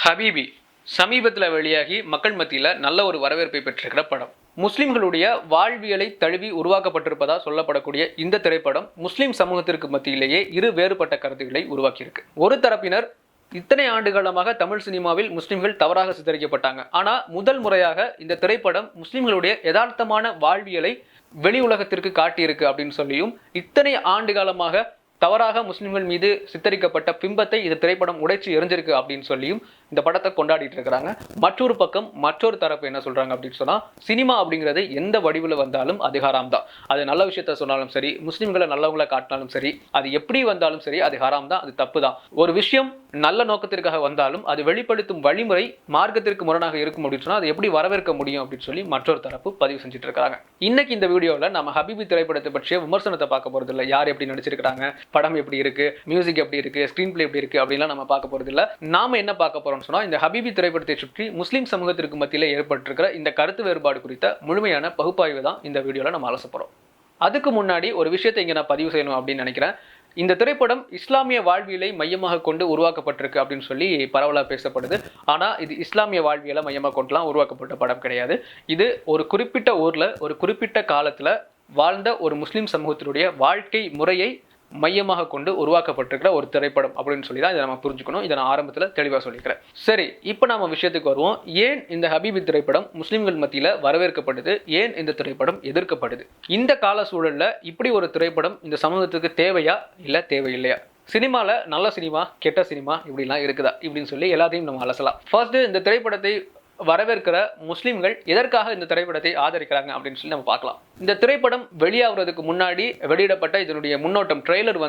ஹபீபி சமீபத்தில் வெளியாகி மக்கள் மத்தியில் நல்ல ஒரு வரவேற்பை பெற்றிருக்கிற படம். முஸ்லிம்களுடைய வாழ்வியலை தழுவி உருவாக்கப்பட்டிருப்பதா சொல்லப்படக்கூடிய இந்த திரைப்படம் முஸ்லிம் சமூகத்திற்கு மத்தியிலேயே இரு வேறுபட்ட கருத்துக்களை உருவாக்கியிருக்கு. ஒரு தரப்பினர் இத்தனை ஆண்டு காலமாக தமிழ் சினிமாவில் முஸ்லிம்கள் தவறாக சித்தரிக்கப்பட்டாங்க. ஆனால் முதல் முறையாக இந்த திரைப்படம் முஸ்லிம்களுடைய யதார்த்தமான வாழ்வியலை வெளி உலகத்திற்கு காட்டியிருக்கு அப்படின்னு சொல்லியும், இத்தனை ஆண்டு காலமாக தவறாக முஸ்லிம்கள் மீது சித்தரிக்கப்பட்ட பிம்பத்தை இந்த திரைப்படம் உடைச்சு எரிஞ்சிருக்கு அப்படின்னு சொல்லியும் இந்த படத்தை கொண்டாடிட்டு இருக்கிறாங்க. மற்றொரு பக்கம் மற்றொரு தரப்பு என்ன சொல்றாங்க அப்படின்னு சொன்னா, சினிமா அப்படிங்கிறது எந்த வடிவில் வந்தாலும் அது ஹராம் தான். அது நல்ல விஷயத்த சொன்னாலும் சரி, முஸ்லிம்களை நல்லவங்களை காட்டினாலும் சரி, அது எப்படி வந்தாலும் சரி அது ஹராம் தான், அது தப்பு தான். ஒரு விஷயம் நல்ல நோக்கத்திற்காக வந்தாலும் அது வெளிப்படுத்தும் வழிமுறை மார்க்கத்திற்கு முரணாக இருக்கும் அப்படின்னு சொன்னா அது எப்படி வரவேற்க முடியும் அப்படின்னு சொல்லி மற்றொரு தரப்பு பதிவு செஞ்சுட்டு இருக்காங்க. இன்னைக்கு இந்த வீடியோவில் நம்ம ஹபீபி திரைப்படத்தை பற்றிய விமர்சனத்தை பார்க்க போறது இல்லை. யார் எப்படி நடிச்சிருக்காங்க, படம் எப்படி இருக்கு, மியூசிக் எப்படி இருக்கு, ஸ்கிரீன் பிளே எப்படி இருக்கு அப்படின்லாம் நம்ம பார்க்க போறது இல்லை. நாம என்ன பார்க்க போறோம் சொன்னா, இந்த ஹபீபி திரைப்படத்தை சுற்றி முஸ்லிம் சமூகத்திற்கு மத்தியில் ஏற்பட்டிருக்கிற இந்த கருத்து வேறுபாடு குறித்த முழுமையான பகுப்பாய்வு தான் இந்த வீடியோவில் நம்ம அலச போறோம். அதுக்கு முன்னாடி ஒரு விஷயத்தை இங்க நான் பதிவு செய்யணும் அப்படின்னு நினைக்கிறேன். இந்த திரைப்படம் இஸ்லாமிய வாழ்வியலை மையமாக கொண்டு உருவாக்கப்பட்டிருக்கு அப்படின்னு சொல்லி பரவலாக பேசப்படுது. ஆனால் இது இஸ்லாமிய வாழ்வியலை மையமாக கொண்டுலாம் உருவாக்கப்பட்ட படம் கிடையாது. இது ஒரு குறிப்பிட்ட ஊரில் ஒரு குறிப்பிட்ட காலத்தில் வாழ்ந்த ஒரு முஸ்லீம் சமூகத்தினுடைய வாழ்க்கை முறையை மையமாக கொண்டு உருவாக்கப்பட்டிருக்கிற ஒரு திரைப்படம் அப்படின்னு சொல்லி தான் இதை நம்ம புரிஞ்சுக்கணும். இதை நான் ஆரம்பத்தில் தெளிவாக சொல்லிக்கிறேன். சரி, இப்போ நம்ம விஷயத்துக்கு வருவோம். ஏன் இந்த ஹபீபி திரைப்படம் முஸ்லிம்கள் மத்தியில் வரவேற்கப்படுது, ஏன் இந்த திரைப்படம் எதிர்க்கப்படுது? இந்த கால சூழலில் இப்படி ஒரு திரைப்படம் இந்த சமூகத்துக்கு தேவையா இல்லை தேவையில்லையா? சினிமாவில் நல்ல சினிமா கெட்ட சினிமா இப்படிலாம் இருக்குதா இப்படின்னு சொல்லி எல்லாத்தையும் நம்ம அலசலாம். ஃபர்ஸ்ட், இந்த திரைப்படத்தை வரவேற்கிற முஸ்லிம்கள் எதற்காக இந்த திரைப்படத்தை ஆதரிக்கிறாங்க அப்படின்னு சொல்லி நம்ம பார்க்கலாம். இந்த திரைப்படம் வெளியாகிறதுக்கு முன்னாடி வெளியிடப்பட்ட இதனுடைய முன்னோட்டம் ட்ரெய்லர்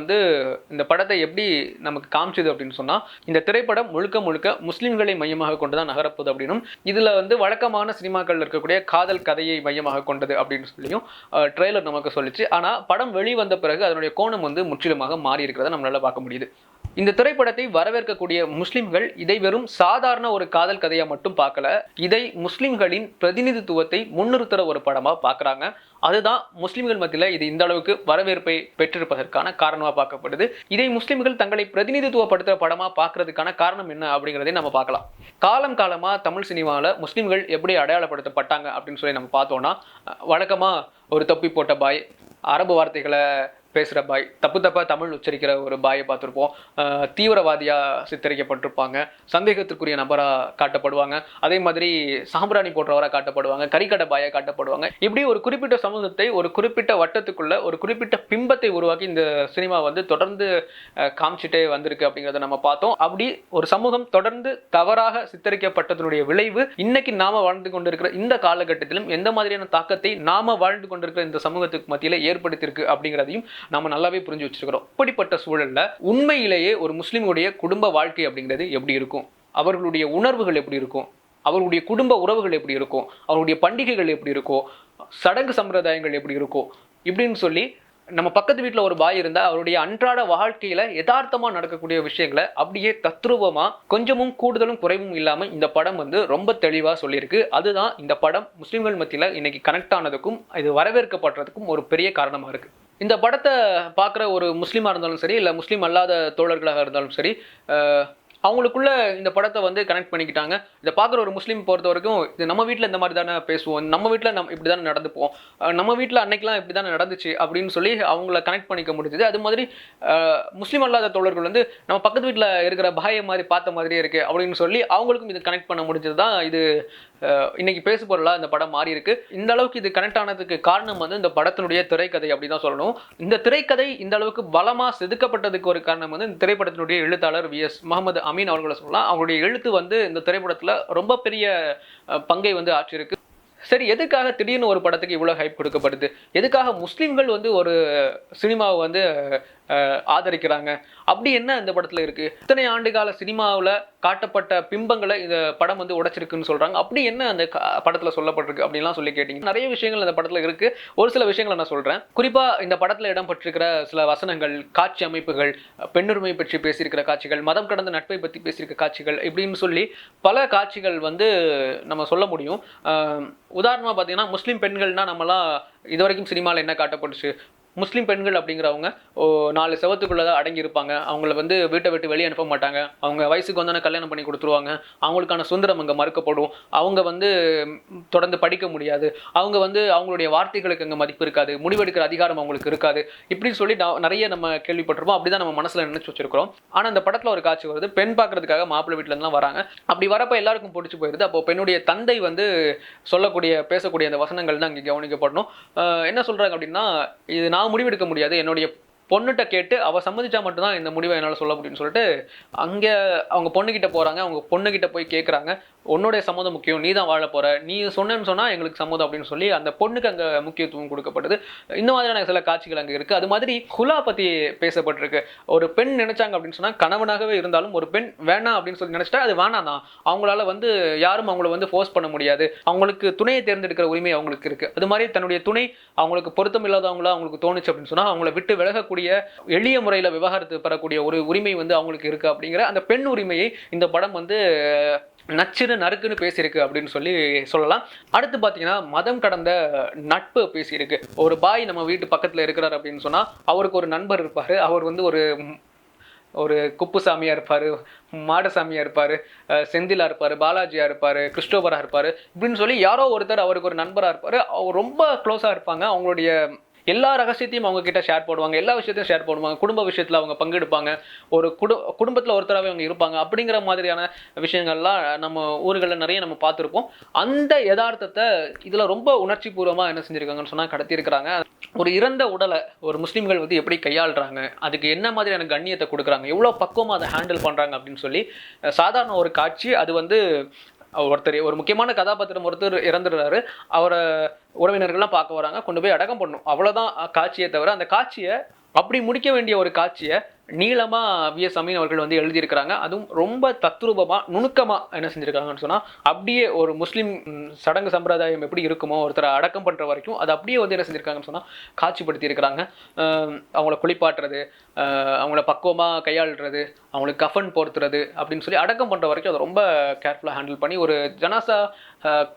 இந்த படத்தை எப்படி நமக்கு காமிச்சது அப்படின்னு சொன்னால், இந்த திரைப்படம் முழுக்க முழுக்க முஸ்லிம்களை மையமாக கொண்டு தான் நகரப்போகுது அப்படின்னும், இதில் வழக்கமான சினிமாக்கள் இருக்கக்கூடிய காதல் கதையை மையமாக கொண்டது அப்படின்னு சொல்லியும் ட்ரெய்லர் நமக்கு சொல்லிச்சு. ஆனால் படம் வெளிவந்த பிறகு அதனுடைய கோணம் முற்றிலுமாக மாறி இருக்கிறத நம்மளால பார்க்க முடியுது. இந்த திரைப்படத்தை வரவேற்கக்கூடிய முஸ்லிம்கள் இதை வெறும் சாதாரண ஒரு காதல் கதையா மட்டும் பார்க்கல, இதை முஸ்லிம்களின் பிரதிநிதித்துவத்தை முன்னிறுத்துற ஒரு படமா பார்க்கறாங்க. அதுதான் முஸ்லிம்கள் மத்தியில் இது இந்த அளவுக்கு வரவேற்பை பெற்றிருப்பதற்கான காரணமாக பார்க்கப்படுது. இதை முஸ்லிம்கள் தங்களை பிரதிநிதித்துவப்படுத்துகிற படமாக பார்க்கறதுக்கான காரணம் என்ன அப்படிங்கிறதை நம்ம பார்க்கலாம். காலமாக தமிழ் சினிமாவில் முஸ்லிம்கள் எப்படி அடையாளப்படுத்தப்பட்டாங்க அப்படின்னு சொல்லி நம்ம பார்த்தோம்னா, வழக்கமாக ஒரு தொப்பி போட்ட பாய், அரபு வார்த்தைகளை பேசுகிற பாய், தப்பாக தமிழ் உச்சரிக்கிற ஒரு பாயை பார்த்துருப்போம். தீவிரவாதியாக சித்தரிக்கப்பட்டிருப்பாங்க, சந்தேகத்திற்குரிய நபராக காட்டப்படுவாங்க. அதே மாதிரி சாம்பிராணி போன்றவராக காட்டப்படுவாங்க, கறிக்கடை பாயாக காட்டப்படுவாங்க. இப்படி ஒரு குறிப்பிட்ட சமூகத்தை ஒரு குறிப்பிட்ட வட்டத்துக்குள்ள ஒரு குறிப்பிட்ட பிம்பத்தை உருவாக்கி இந்த சினிமா தொடர்ந்து காமிச்சிட்டே வந்திருக்கு அப்படிங்கிறத நம்ம பார்த்தோம். அப்படி ஒரு சமூகம் தொடர்ந்து தவறாக சித்தரிக்கப்பட்டதனுடைய விளைவு இன்னைக்கு நாம வாழ்ந்து கொண்டிருக்கிற இந்த காலகட்டத்திலும் எந்த மாதிரியான தாக்கத்தை நாம வாழ்ந்து கொண்டிருக்கிற இந்த சமூகத்துக்கு மத்தியில் ஏற்படுத்தியிருக்கு அப்படிங்கிறதையும் நாம நல்லாவே புரிஞ்சு வச்சிருக்கிறோம். இப்படிப்பட்ட சூழல்ல உண்மையிலேயே ஒரு முஸ்லிமுடைய குடும்ப வாழ்க்கை அப்படிங்கிறது எப்படி இருக்கும், அவர்களுடைய உணர்வுகள் எப்படி இருக்கும், அவர்களுடைய குடும்ப உறவுகள் எப்படி இருக்கும், அவருடைய பண்டிகைகள் எப்படி இருக்கும், சடங்கு சம்பிரதாயங்கள் எப்படி இருக்கும் இப்படின்னு சொல்லி, நம்ம பக்கத்து வீட்டில் ஒரு பாய் இருந்தால் அவருடைய அன்றாட வாழ்க்கையில யதார்த்தமாக நடக்கக்கூடிய விஷயங்களை அப்படியே தத்ரூபமாக கொஞ்சமும் கூடுதலும் குறைவும் இல்லாமல் இந்த படம் ரொம்ப தெளிவாக சொல்லியிருக்கு. அதுதான் இந்த படம் முஸ்லிம்கள் மத்தியில் இன்னைக்கு கனெக்ட் ஆனதுக்கும் இது வரவேற்கப்படுறதுக்கும் ஒரு பெரிய காரணமாக இருக்கு. இந்த படத்தை பார்க்குற ஒரு முஸ்லீமாக இருந்தாலும் சரி, இல்லை முஸ்லீம் அல்லாத தோழர்களாக இருந்தாலும் சரி, அவங்களுக்குள்ள இந்த படத்தை கனெக்ட் பண்ணிக்கிட்டாங்க. இதை பார்க்குற ஒரு முஸ்லீம் பொறுத்த வரைக்கும், இது நம்ம வீட்டில் இந்த மாதிரி தானே பேசுவோம், நம்ம வீட்டில் இப்படி தானே நடந்துப்போம், நம்ம வீட்டில் அன்னைக்கெலாம் இப்படி தானே நடந்துச்சு அப்படின்னு சொல்லி அவங்கள கனெக்ட் பண்ணிக்க முடியுது. அது மாதிரி முஸ்லீம் அல்லாத தோழர்கள் நம்ம பக்கத்து வீட்டில் இருக்கிற பாயை மாதிரி பார்த்த மாதிரியே இருக்குது அப்படின்னு சொல்லி அவங்களுக்கும் இது கனெக்ட் பண்ண முடிஞ்சது தான் இது இன்னைக்கு பேசு பொருளாக இந்த படம் மாறி இருக்கு. இந்த அளவுக்கு இது கனெக்ட் ஆனதுக்கு காரணம் இந்த படத்தினுடைய திரைக்கதை அப்படி தான் சொல்லணும். இந்த திரைக்கதை இந்த அளவுக்கு பலமாக செதுக்கப்பட்டதுக்கு ஒரு காரணம் இந்த திரைப்படத்தினுடைய எழுத்தாளர் வி.எஸ். முகமது அமீன் அவர்களை சொல்லலாம். அவருடைய எழுத்து இந்த திரைப்படத்தில் ரொம்ப பெரிய பங்கை ஆற்றியிருக்கு. சரி, எதுக்காக திடீர்னு ஒரு படத்துக்கு இவ்வளோ ஹைப் கொடுக்கப்படுது, எதுக்காக முஸ்லீம்கள் ஒரு சினிமாவை ஆதரிக்கிறாங்க, அப்படி என்ன இந்த படத்தில் இருக்குது? இத்தனை ஆண்டு கால சினிமாவில் காட்டப்பட்ட பிம்பங்களை இந்த படம் உடைச்சிருக்குன்னு சொல்கிறாங்க. அப்படி என்ன அந்த படத்தில் சொல்லப்பட்டிருக்கு அப்படின்லாம் சொல்லி கேட்டிங்க. நிறைய விஷயங்கள் இந்த படத்தில் இருக்குது. ஒரு சில விஷயங்களை நான் சொல்கிறேன். குறிப்பாக இந்த படத்தில் இடம்பெற்றிருக்கிற சில வசனங்கள், காட்சி அமைப்புகள், பெண்ணுரிமை பற்றி பேசியிருக்கிற காட்சிகள், மதம் கடந்த நட்பை பற்றி பேசியிருக்க காட்சிகள், இப்படின்னு சொல்லி பல காட்சிகள் நம்ம சொல்ல முடியும். உதாரணமாக பார்த்தீங்கன்னா, முஸ்லீம் பெண்கள்னால் நம்மலாம் இது வரைக்கும் சினிமாவில் என்ன காட்டப்பட்டுச்சு, முஸ்லீம் பெண்கள் அப்படிங்கிறவங்க 4 செவத்துக்குள்ளே தான் அடங்கி இருப்பாங்க. அவங்கள வந்து வீட்டை விட்டு வெளியே அனுப்ப மாட்டாங்க. அவங்க வயசுக்கு வந்தோன்னே கல்யாணம் பண்ணி கொடுத்துருவாங்க. அவங்களுக்கான சுதந்திரம் அங்கே மறுக்கப்படும். அவங்க வந்து தொடர்ந்து படிக்க முடியாது. அவங்க வந்து அவங்களுடைய வார்த்தைகளுக்கு அங்கே மதிப்பு இருக்காது. முடிவெடுக்கிற அதிகாரம் அவங்களுக்கு இருக்காது. இப்படின்னு சொல்லி நிறைய நம்ம கேள்விப்பட்டிருப்போம். அப்படிதான் நம்ம மனசில் நினைச்சு வச்சிருக்கிறோம். ஆனால் அந்த படத்தில் ஒரு காட்சி வருது. பெண் பார்க்கறதுக்காக மாப்பிள்ளை வீட்டில இருந்துலாம் வராங்க. அப்படி வரப்போ எல்லாருக்கும் பிடிச்சி போயிருது. அப்போ பெண்ணுடைய தந்தை வந்து பேசக்கூடிய அந்த வசனங்கள் தான் இங்கே கவனிக்கப்படணும். என்ன சொல்றாங்க அப்படின்னா, இது நான் முடிவெடுக்க முடியாது, என்னுடைய பொண்ணுகிட்ட கேட்டு அவள் சம்மதிச்சா மட்டும்தான் இந்த முடிவை என்னால் சொல்ல முடியும்னு சொல்லிட்டு அங்கே அவங்க பொண்ணுக்கிட்ட போகிறாங்க. அவங்க பொண்ணுக்கிட்ட போய் கேட்குறாங்க, உன்னுடைய சம்மதம் முக்கியம், நீ தான் வாழ போகிற, நீ சொன்னேன்னு சொன்னால் எங்களுக்கு சம்மதம் அப்படின்னு சொல்லி அந்த பொண்ணுக்கு அங்கே முக்கியத்துவம் கொடுக்கப்படுது. இந்த மாதிரியான சில காட்சிகள் அங்கே இருக்குது. அது மாதிரி ஹுலா பற்றி பேசப்பட்டிருக்கு. ஒரு பெண் நினைச்சாங்க அப்படின்னு சொன்னால், கணவனாகவே இருந்தாலும் ஒரு பெண் வேணாம் அப்படின்னு சொல்லி நினச்சிட்டா அது வேணாம் தான். அவங்களால வந்து யாரும் அவங்கள வந்து ஃபோர்ஸ் பண்ண முடியாது. அவங்களுக்கு துணையை தேர்ந்தெடுக்கிற உரிமை அவங்களுக்கு இருக்குது. அது மாதிரி தன்னுடைய துணை அவங்களுக்கு பொருத்தம் இல்லாதவங்களா அவங்களுக்கு தோணுச்சு அப்படின்னு சொன்னால் அவங்கள விட்டு விலகக்கூடிய எளிய முறையில் விவாகரத்து பெறக்கூடிய ஒரு உரிமை வந்து அவங்களுக்கு இருக்குது. அப்படிங்கிற அந்த பெண் உரிமையை இந்த படம் வந்து நச்சுன்னு நறுக்குன்னு பேசியிருக்கு அப்படின்னு சொல்லலாம். அடுத்து பார்த்தீங்கன்னா, மதம் கடந்த நட்பு பேசியிருக்கு. ஒரு பாய் நம்ம வீட்டு பக்கத்தில் இருக்கிறார் அப்படின்னு சொன்னால் அவருக்கு ஒரு நண்பர் இருப்பார். அவர் வந்து ஒரு குப்புசாமியாக இருப்பார், மாடசாமியாக இருப்பார், செந்திலாக இருப்பார், பாலாஜியாக இருப்பார், கிறிஸ்டோபராக இருப்பார். இப்படின்னு சொல்லி யாரோ ஒருத்தர் அவருக்கு ஒரு நண்பராக இருப்பார். அவர் ரொம்ப க்ளோஸாக இருப்பாங்க. அவங்களுடைய எல்லா ரகசியத்தையும் அவங்க கிட்ட ஷேர் பண்ணுவாங்க. எல்லா விஷயத்தையும் ஷேர் பண்ணுவாங்க. குடும்ப விஷயத்தில் அவங்க பங்கெடுப்பாங்க. ஒரு குடும்பத்தில் ஒருத்தராகவே அவங்க இருப்பாங்க. அப்படிங்கிற மாதிரியான விஷயங்கள்லாம் நம்ம ஊர்களில் நிறைய நம்ம பார்த்துருப்போம். அந்த யதார்த்தத்தை இதில் ரொம்ப உணர்ச்சி பூர்வமாக என்ன செஞ்சுருக்காங்கன்னு சொன்னால் கடத்தியிருக்கிறாங்க. ஒரு இறந்த உடலை ஒரு முஸ்லீம்கள் வந்து எப்படி கையாளுறாங்க, அதுக்கு என்ன மாதிரியான கண்ணியத்தை கொடுக்குறாங்க, எவ்வளோ பக்குவமாக அதை ஹேண்டில் பண்ணுறாங்க அப்படின்னு சொல்லி சாதாரண ஒரு காட்சி. அது வந்து ஒரு முக்கியமான கதாபாத்திரம் ஒருத்தர் இறந்துடுறாரு. அவரை உறவினர்கள்லாம் பார்க்க வராங்க, கொண்டு போய் அடக்கம் பண்ணணும், அவ்வளோதான் காட்சியை தவிர அந்த காட்சியை அப்படி முடிக்க வேண்டிய ஒரு காட்சியை நீளமாக வி.எஸ். அமீன் அவர்கள் வந்து எழுதியிருக்கிறாங்க. அதுவும் ரொம்ப தத்ரூபமாக நுணுக்கமாக என்ன செஞ்சுருக்காங்கன்னு சொன்னால், அப்படியே ஒரு முஸ்லீம் சடங்கு சம்பிரதாயம் எப்படி இருக்குமோ ஒருத்தரை அடக்கம் பண்ணுற வரைக்கும் அது அப்படியே வந்து என்ன செஞ்சுருக்காங்கன்னு சொன்னால் காட்சிப்படுத்தி இருக்கிறாங்க. அவங்கள குளிப்பாட்டுறது, அவங்கள பக்குவமாக கையாளுறது, அவங்களுக்கு கஃபன் போர்த்துறது அப்படின்னு சொல்லி அடக்கம் பண்ணுற வரைக்கும் அதை ரொம்ப கேர்ஃபுல்லாக ஹேண்டில் பண்ணி ஒரு ஜனாசா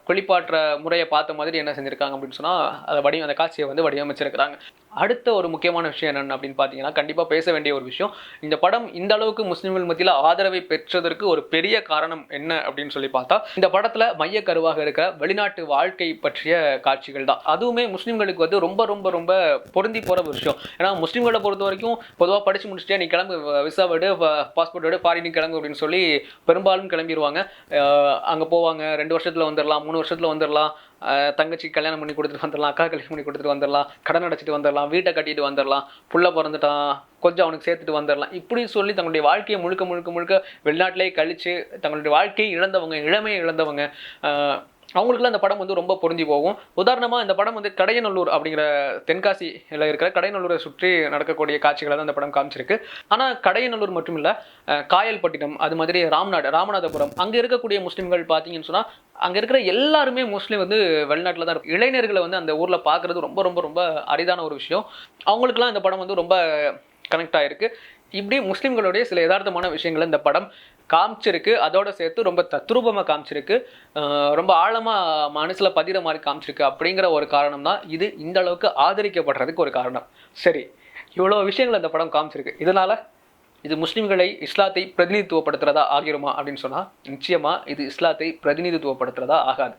குளிப்பாட்டுற முறையை பார்த்த மாதிரி என்ன செஞ்சுருக்காங்க அப்படின்னு சொன்னால் அந்த காட்சியை வந்து வடிவமைச்சிருக்கிறாங்க. அடுத்த ஒரு முக்கியமான விஷயம் என்னென்னு அப்படின்னு பார்த்தீங்கன்னா, கண்டிப்பாக பேச வேண்டிய ஒரு விஷயம், இந்த படம் இந்த அளவுக்கு முஸ்லிம்கள் மத்தியில் ஆதரவை பெற்றதற்கு ஒரு பெரிய காரணம் என்ன அப்படின்னு சொல்லி பார்த்தா, இந்த படத்தில் மைய கருவாக இருக்கிற வெளிநாட்டு வாழ்க்கை பற்றிய காட்சிகள் தான். அதுவுமே முஸ்லிம்களுக்கு வந்து ரொம்ப ரொம்ப ரொம்ப பொருந்தி போகிற ஒரு விஷயம். ஏன்னா முஸ்லிம்களை பொறுத்த வரைக்கும் பொதுவாக படித்து முடிச்சுட்டே நீ கிளம்பு, விசா விடு, பாஸ்போர்ட் விடு, ஃபாரின் கிளம்பு அப்படின்னு சொல்லி பெரும்பாலும் கிளம்பிடுவாங்க. அங்கே போவாங்க, 2 வருஷத்தில் வந்துடலாம், 3 வருஷத்தில் வந்துடலாம், தங்கச்சி கல்யாணம் பண்ணி கொடுத்துட்டு வந்துடலாம், அக்கா கல்யாணம் பண்ணி கொடுத்துட்டு வந்துடலாம், கடன் அடைச்சிட்டு வந்துடலாம், வீட்டை கட்டிட்டு வந்துடலாம், புள்ள பிறந்துட்டான் கொஞ்சம் அவனுக்கு சேர்த்துட்டு வந்துடலாம், இப்படி சொல்லி தங்களுடைய வாழ்க்கையை முழுக்க முழுக்க முழுக்க வெளிநாட்டிலே கழித்து தங்களுடைய வாழ்க்கையை இழந்தவங்க, இளமையை இழந்தவங்க, அவங்களுக்குலாம் இந்த படம் வந்து ரொம்ப பொருந்தி போகும். உதாரணமாக இந்த படம் வந்து கடையநல்லூர் அப்படிங்கிற தென்காசியில் இருக்கிற கடையநல்லூரை சுற்றி நடக்கக்கூடிய காட்சிகளை தான் இந்த படம் காமிச்சிருக்கு. ஆனால் கடையநல்லூர் மட்டும் இல்லை, காயல்பட்டினம், அது மாதிரி ராமநாதபுரம், அங்கே இருக்கக்கூடிய முஸ்லீம்கள் பார்த்தீங்கன்னு சொன்னால் அங்கே இருக்கிற எல்லாருமே முஸ்லீம் வந்து வெளிநாட்டில் தான் இருக்கும். இளைஞர்களை வந்து அந்த ஊரில் பார்க்குறது ரொம்ப ரொம்ப ரொம்ப அரிதான ஒரு விஷயம். அவங்களுக்குலாம் இந்த படம் வந்து ரொம்ப கனெக்ட் ஆகிருக்கு. இப்படி முஸ்லீம்களுடைய சில யதார்த்தமான விஷயங்களை இந்த படம் காமிச்சிருக்கு. அதோட சேர்த்து ரொம்ப தத்ரூபமாக காமிச்சிருக்கு, ரொம்ப ஆழமாக மனசில் பதிகிற மாதிரி காமிச்சிருக்கு. அப்படிங்கிற ஒரு காரணம் தான் இது இந்த அளவுக்கு ஆதரிக்கப்படுறதுக்கு ஒரு காரணம். சரி, இவ்வளோ விஷயங்கள் இந்த படம் காமிச்சிருக்கு, இதனால் இது முஸ்லீம்களை இஸ்லாத்தை பிரதிநிதித்துவப்படுத்துறதா ஆகிருமா அப்படின்னு சொன்னால் நிச்சயமாக இது இஸ்லாத்தை பிரதிநிதித்துவப்படுத்துறதா ஆகாது.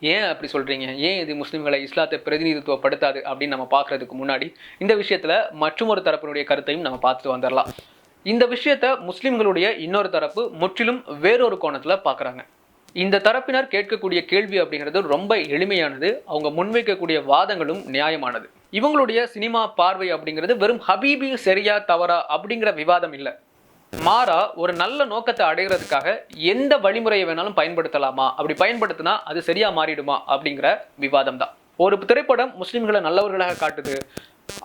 ஏன் அப்படி சொல்கிறீங்க, ஏன் இது முஸ்லீம்களை இஸ்லாத்தை பிரதிநிதித்துவப்படுத்தாது அப்படின்னு நம்ம பார்க்குறதுக்கு முன்னாடி இந்த விஷயத்தில் மற்றொரு தரப்பினுடைய கருத்தையும் நம்ம பார்த்துட்டு வந்துடலாம். இந்த விஷயத்தை முஸ்லீம்களுடைய இன்னொரு தரப்பு முற்றிலும் வேறொரு கோணத்தில் பார்க்குறாங்க. இந்த தரப்பினர் கேட்கக்கூடிய கேள்வி அப்படிங்கிறது ரொம்ப எளிமையானது, அவங்க முன்வைக்கக்கூடிய வாதங்களும் நியாயமானது. இவங்களுடைய சினிமா பார்வை அப்படிங்கிறது வெறும் ஹபீபி சரியா தவறா அப்படிங்கிற விவாதம் இல்லை. மாறா ஒரு நல்ல நோக்கத்தை அடைகிறதுக்காக எந்த வழிமுறையை வேணாலும் பயன்படுத்தலாமா, அப்படி பயன்படுத்தினா அது சரியா மாறிடுமா அப்படிங்கிற விவாதம் தான். ஒரு திரைப்படம் முஸ்லிம்களை நல்லவர்களாக காட்டுது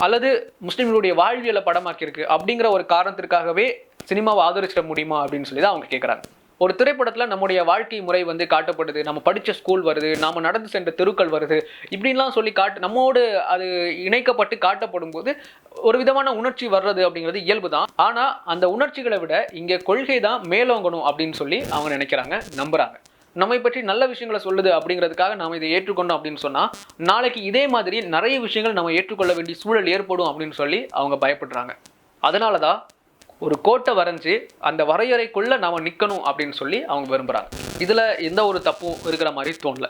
அல்லது முஸ்லிம்களுடைய வாழ்வியலை படமாக்கியிருக்கு அப்படிங்கிற ஒரு காரணத்திற்காகவே சினிமாவை ஆதரிச்சிட முடியுமா அப்படின்னு சொல்லி தான் அவங்க கேட்குறாங்க. ஒரு திரைப்படத்தில் நம்முடைய வாழ்க்கை முறை வந்து காட்டப்படுது, நம்ம படித்த ஸ்கூல் வருது, நாம் நடந்து சென்ற தெருக்கள் வருது, இப்படின்லாம் சொல்லி நம்மோடு அது இணைக்கப்பட்டு காட்டப்படும் போது ஒரு விதமான உணர்ச்சி வர்றது அப்படிங்கிறது இயல்பு தான். ஆனால் அந்த உணர்ச்சிகளை விட இங்கே கொள்கை தான் மேலோங்கணும் அப்படின்னு சொல்லி அவங்க நினைக்கிறாங்க, நம்புகிறாங்க. நம்மை பற்றி நல்ல விஷயங்களை சொல்லுது அப்படிங்கிறதுக்காக நாம இதை ஏற்றுக்கொண்டோம் அப்படின்னு சொன்னா நாளைக்கு இதே மாதிரி நிறைய விஷயங்கள் நம்ம ஏற்றுக்கொள்ள வேண்டிய சூழல் ஏற்படும் அப்படின்னு சொல்லி அவங்க பயப்படுறாங்க. அதனாலதான் ஒரு கோட்டை வரைஞ்சி அந்த வரையறைக்குள்ள நாம நிக்கணும் அப்படின்னு சொல்லி அவங்க விரும்புறாங்க. இதுல எந்த ஒரு தப்பும் இருக்கிற மாதிரி தோணல.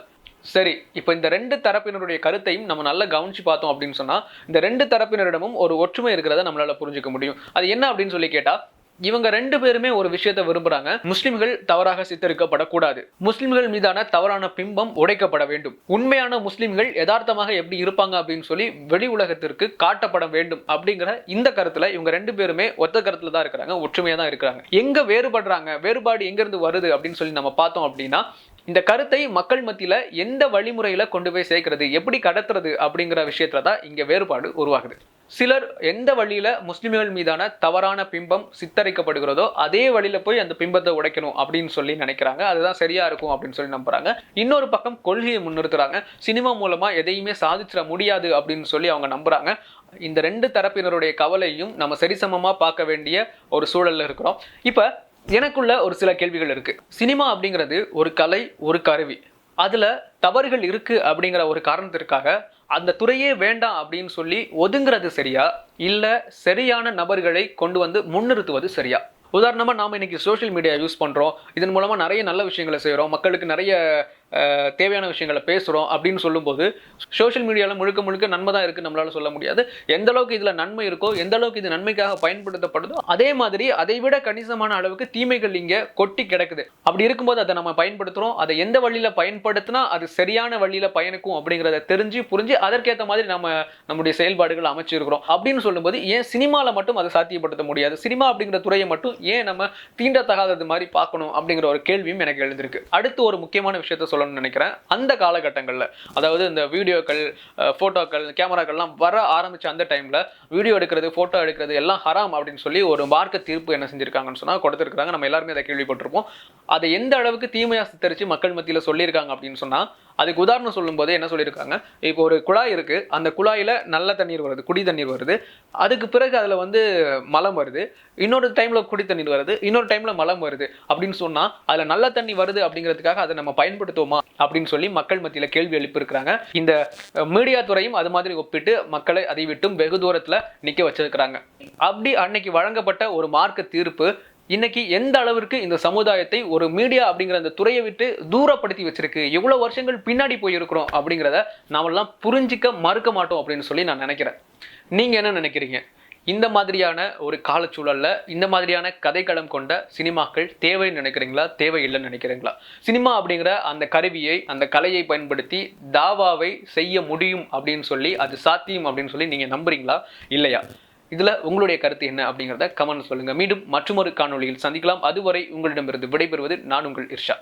சரி, இப்போ இந்த ரெண்டு தரப்பினருடைய கருத்தையும் நம்ம நல்லா கவனிச்சு பார்த்தோம் அப்படின்னு சொன்னா இந்த ரெண்டு தரப்பினரிடமும் ஒரு ஒற்றுமை இருக்கிறத நம்மளால புரிஞ்சுக்க முடியும். அது என்ன அப்படின்னு சொல்லி கேட்டா, இவங்க ரெண்டு பேருமே ஒரு விஷயத்தை விரும்புறாங்க. முஸ்லிம்கள் தவறாக சித்தரிக்கப்படக்கூடாது, முஸ்லிம்கள் மீதான தவறான பிம்பம் உடைக்கப்பட வேண்டும், உண்மையான முஸ்லிம்கள் யதார்த்தமாக எப்படி இருப்பாங்க அப்படின்னு சொல்லி வெளி உலகத்திற்கு காட்டப்பட வேண்டும் அப்படிங்கிற இந்த கருத்துல இவங்க ரெண்டு பேருமே ஒத்த கருத்துல தான் இருக்கிறாங்க, ஒற்றுமையா தான் இருக்கிறாங்க. எங்க வேறுபடுறாங்க, வேறுபாடு எங்க இருந்து வருது அப்படின்னு சொல்லி நம்ம பார்த்தோம் அப்படின்னா, இந்த கருத்தை மக்கள் மத்தியில எந்த வழிமுறையில கொண்டு போய் சேர்க்கிறது, எப்படி கடத்துறது அப்படிங்கிற விஷயத்துல தான் இங்க வேறுபாடு உருவாகுது. சிலர் எந்த வழியில முஸ்லிம்கள் மீதான தவறான பிம்பம் சித்தரிக்கப்படுகிறதோ அதே வழியில போய் அந்த பிம்பத்தை உடைக்கணும் அப்படின்னு சொல்லி நினைக்கிறாங்க. அதுதான் சரியா இருக்கும் அப்படின்னு சொல்லி நம்புறாங்க. இன்னொரு பக்கம் கொள்கையை முன்னிறுத்துறாங்க. சினிமா மூலமா எதையுமே சாதிச்சிட முடியாது அப்படின்னு சொல்லி அவங்க நம்புறாங்க. இந்த ரெண்டு தரப்பினருடைய கவலையும் நம்ம சரிசமமா பார்க்க வேண்டிய ஒரு சூழல்ல இருக்கிறோம். இப்ப எனக்குள்ள ஒரு சில கேள்விகள் இருக்கு. சினிமா அப்படிங்கிறது ஒரு கலை, ஒரு கருவி. அதுல தவறுகள் இருக்கு அப்படிங்கிற ஒரு காரணத்திற்காக அந்த துறையே வேண்டாம் அப்படின்னு சொல்லி ஒதுங்கிறது சரியா, இல்ல சரியான நபர்களை கொண்டு வந்து முன்னிறுத்துவது சரியா? உதாரணமா நாம இன்னைக்கு சோஷியல் மீடியா யூஸ் பண்றோம், இதன் மூலமா நிறைய நல்ல விஷயங்களை செய்யறோம், மக்களுக்கு நிறைய தேவையான விஷயங்களை பேசுறோம் அப்படின்னு சொல்லும்போது சோஷியல் மீடியால முழுக்க முழுக்க நன்மை தான் இருக்கு நம்மளால சொல்ல முடியாது. எந்த அளவுக்கு இதுல நன்மை இருக்கோ, எந்த அளவுக்கு இது நன்மைக்காக பயன்படுத்தப்படுதோ அதே மாதிரி அதை விட கணிசமான அளவுக்கு தீமைகள் இங்க கொட்டி கிடக்குது. அப்படி இருக்கும்போது அதை நம்ம பயன்படுத்துறோம். அதை எந்த வழியில பயன்படுத்தினா அது சரியான வழியில பயணிக்கும் அப்படிங்கிறத தெரிஞ்சு புரிஞ்சு அதற்கேற்ற மாதிரி நம்முடைய செயல்பாடுகள் அமைச்சிருக்கிறோம். அப்படின்னு சொல்லும்போது ஏன் சினிமால மட்டும் அதை சாத்தியப்படுத்த முடியாது? சினிமா அப்படிங்கிற துறையை மட்டும் ஏன் நம்ம தீண்டத்தகாதது மாதிரி பார்க்கணும் அப்படிங்கிற ஒரு கேள்வியும் எனக்கு எழுந்திருக்கு. அடுத்து ஒரு முக்கியமான விஷயத்த சொல்ல நினைக்கிறேன். அந்த காலகட்டங்கள்ல, அதாவது இந்த வீடியோக்கள், போட்டோக்கள், கேமராக்கள்லாம் வர ஆரம்பிச்ச அந்த டைம்ல வீடியோ எடுக்கிறது, போட்டோ எடுக்கிறது எல்லாம் ஹராம் அப்படின்னு சொல்லி ஒரு மார்க்க தீர்ப்பு என்ன செஞ்சிருக்காங்கன்னு சொன்னா கொடுத்திருக்காங்க. நம்ம எல்லாருமே அதை கேள்விப்பட்டிருப்போம். அதை எந்த அளவுக்கு தீமையா சித்தரிச்சு மக்கள் மத்தியில சொல்லியிருக்காங்க அப்படின்னு சொன்னா, அதுக்கு உதாரணம் சொல்லும் போது என்ன சொல்லியிருக்காங்க, இப்போ ஒரு குழாய் இருக்கு, அந்த குழாயில நல்ல தண்ணீர் வருது, குடி தண்ணீர் வருது, அதுக்கு பிறகு அதுல மலம் வருது, இன்னொரு டைம்ல குடி தண்ணீர் வருது, இன்னொரு டைம்ல மலம் வருது அப்படின்னு சொன்னா அதுல நல்ல தண்ணி வருது அப்படிங்கிறதுக்காக அதை நம்ம பயன்படுத்துவோமா அப்படின்னு சொல்லி மக்கள் மத்தியில கேள்வி எழுப்பியிருக்கிறாங்க. இந்த மீடியா துறையும் அது மாதிரி ஒப்பிட்டு மக்களை அதை விட்டும் வெகு தூரத்துல நிக்க வச்சிருக்கிறாங்க. அப்படி அன்னைக்கு வழங்கப்பட்ட ஒரு மார்க்க தீர்ப்பு இன்னைக்கு எந்த அளவிற்கு இந்த சமுதாயத்தை ஒரு மீடியா அப்படிங்கிற அந்த துறையை விட்டு தூரப்படுத்தி வச்சிருக்கு, எவ்வளவு வருஷங்கள் பின்னாடி போயிருக்கிறோம் அப்படிங்கிறத நாமெல்லாம் புரிஞ்சிக்க மறுக்க மாட்டோம் அப்படின்னு சொல்லி நான் நினைக்கிறேன். நீங்க என்ன நினைக்கிறீங்க? இந்த மாதிரியான ஒரு காலச்சூழல்ல இந்த மாதிரியான கதைக்களம் கொண்ட சினிமாக்கள் தேவைன்னு நினைக்கிறீங்களா, தேவையில்லைன்னு நினைக்கிறீங்களா? சினிமா அப்படிங்கிற அந்த கருவியை, அந்த கலையை பயன்படுத்தி தாவாவை செய்ய முடியும் அப்படின்னு சொல்லி, அது சாத்தியம் அப்படின்னு சொல்லி நீங்க நம்புறீங்களா, இல்லையா? இதுல உங்களுடைய கருத்து என்ன அப்படிங்கிறத கமெண்ட் சொல்லுங்க. மீண்டும் மற்றொரு காணொளியில் சந்திக்கலாம். அதுவரை உங்களிடமிருந்து விடைபெறுவது நான் உங்கள் இர்ஷா.